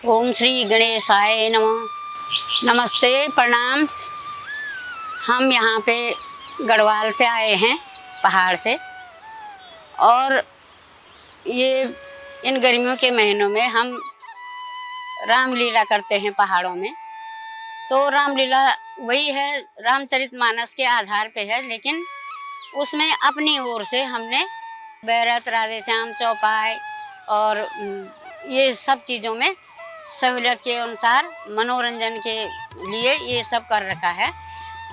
ओम श्री गणेशाय नमः। नमस्ते, प्रणाम। हम यहाँ पे गढ़वाल से आए हैं, पहाड़ से। और ये इन गर्मियों के महीनों में हम रामलीला करते हैं पहाड़ों में। तो रामलीला वही है, रामचरितमानस के आधार पे है, लेकिन उसमें अपनी ओर से हमने बैरत, राधे श्याम, चौपाई और ये सब चीज़ों में सहूलियत के अनुसार मनोरंजन के लिए ये सब कर रखा है।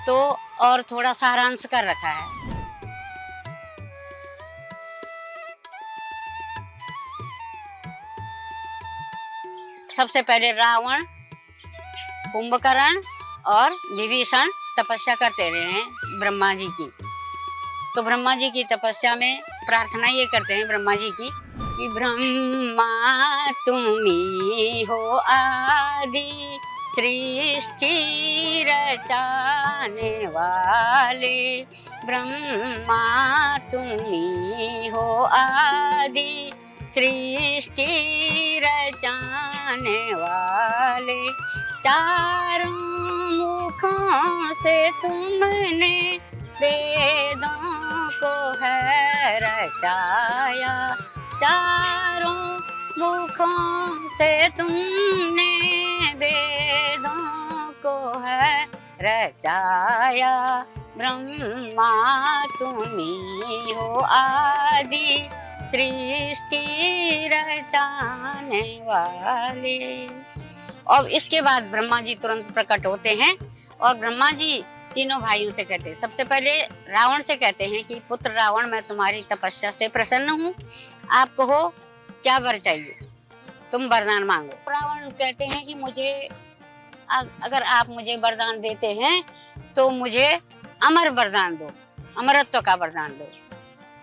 तो और थोड़ा सारांश कर रखा है। सबसे पहले रावण, कुंभकर्ण और विभीषण तपस्या करते रहे हैं ब्रह्मा जी की। तो ब्रह्मा जी की तपस्या में प्रार्थना ये करते हैं ब्रह्मा जी की कि ब्रह्मा तुम्ही हो आदि सृष्टि रचाने वाले। ब्रह्मा तुम्ही हो आदि सृष्टि रचाने वाले। चारों मुखों से तुमने वेदों को है रचाया। चारों मुखों से तुमने वेदों को है रचाया। ब्रह्मा तुम्ही हो आदि सृष्टि रचाने वाले। और इसके बाद ब्रह्मा जी तुरंत प्रकट होते हैं और ब्रह्मा जी तीनों भाइयों से कहते हैं। सबसे पहले रावण से कहते हैं कि पुत्र रावण, मैं तुम्हारी तपस्या से प्रसन्न हूँ। आपको हो क्या वर चाहिए, तुम वरदान मांगो। रावण कहते हैं कि मुझे अगर आप मुझे वरदान देते हैं तो मुझे अमर वरदान दो, अमरत्व का वरदान दो।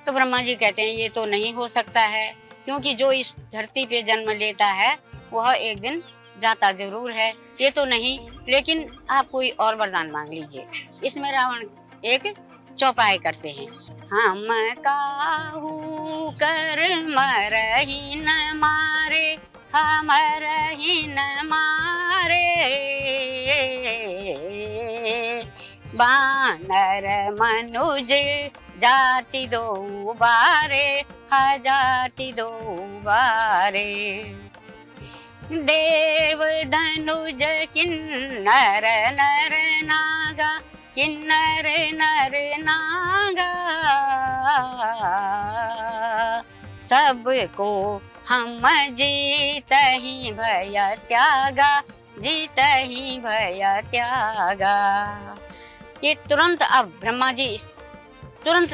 तो ब्रह्मा जी कहते हैं ये तो नहीं हो सकता है, क्योंकि जो इस धरती पे जन्म लेता है वह एक दिन जाता जरूर है। ये तो नहीं, लेकिन आप कोई और वरदान मांग लीजिए। इसमें रावण एक चौपाई करते हैं। हम काहू कर मरही न मारे, हमरही न मारे। बानर मनुज जाति दो बारे, जाति दो बारे। देव धनुज किन्नर नर नागा, किन्नर नर नागा। सबको हम जीतहि भय त्यागा, जीतहि भय त्यागा। ये तुरंत अब ब्रह्मा जी तुरंत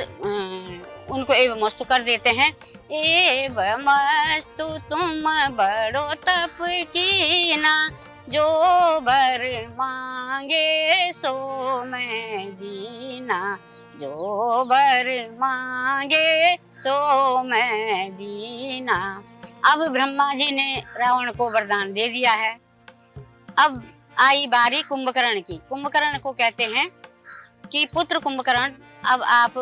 उनको एवं मस्तु कर देते हैं। एवं मस्तु तुम बड़ो तप कीना, जो बर मांगे सो मैं दीना। जो बर मांगे सो मैं दीना। अब ब्रह्मा जी ने रावण को वरदान दे दिया है। अब आई बारी कुंभकर्ण की। कुंभकर्ण को कहते हैं कि पुत्र कुंभकर्ण, अब आप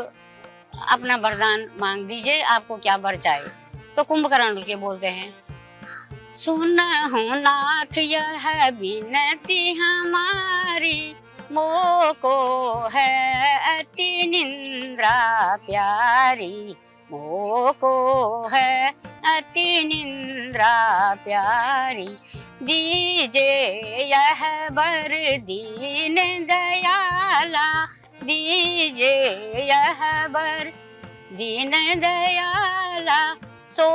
अपना वरदान मांग दीजिए, आपको क्या वर चाहिए। तो कुंभकर्ण के बोलते हैं, सुनहु नाथ यह विनती हमारी, मोको है अति निंद्रा प्यारी। मोको है अति निंद्रा प्यारी। दीजे यह वर दीन दयाला, दीजे यह वर दीन दयाला। सो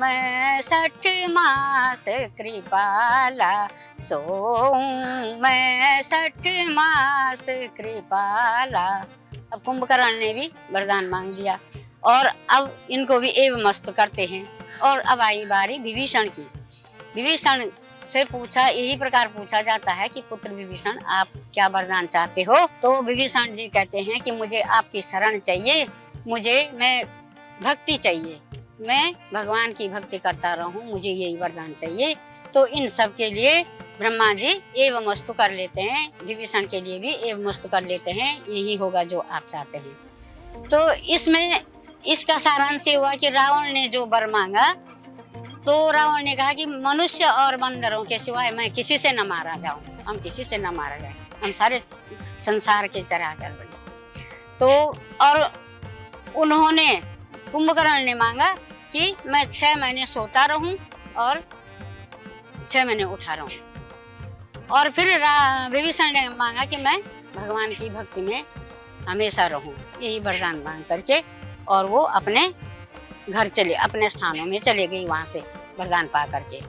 मैं 60 मास कृपाला, सो मैं 60 मास कृपाला। अब कुंभकर्ण ने भी वरदान मांग दिया और अब इनको भी एवं मस्त करते हैं। और अब आई बारी विभीषण की। विभीषण से पूछा, यही प्रकार पूछा जाता है कि पुत्र विभीषण, आप क्या वरदान चाहते हो। तो विभीषण जी कहते हैं कि मुझे आपकी शरण चाहिए, मैं भक्ति चाहिए, मैं भगवान की भक्ति करता रहूं, मुझे यही वरदान चाहिए। तो इन सब के लिए ब्रह्मा जी एवं मस्तु कर लेते हैं, विभीषण के लिए भी एवं मस्तु कर लेते हैं, यही होगा जो आप चाहते हैं। तो इसमें इसका सारांश ये हुआ कि रावण ने जो वर मांगा तो रावण ने कहा कि मनुष्य और बंदरों के सिवाय मैं किसी से न मारा जाऊं, हम किसी से न मारा जाए, हम सारे संसार के चराचर बने। तो और उन्होंने कुंभकर्ण ने मांगा कि मैं 6 महीने सोता रहूं और 6 महीने उठा रहूं। और फिर विभीषण ने मांगा कि मैं भगवान की भक्ति में हमेशा रहूं, यही वरदान मांग करके और वो अपने घर चले, अपने स्थानों में चले गई वहां से वरदान पा करके।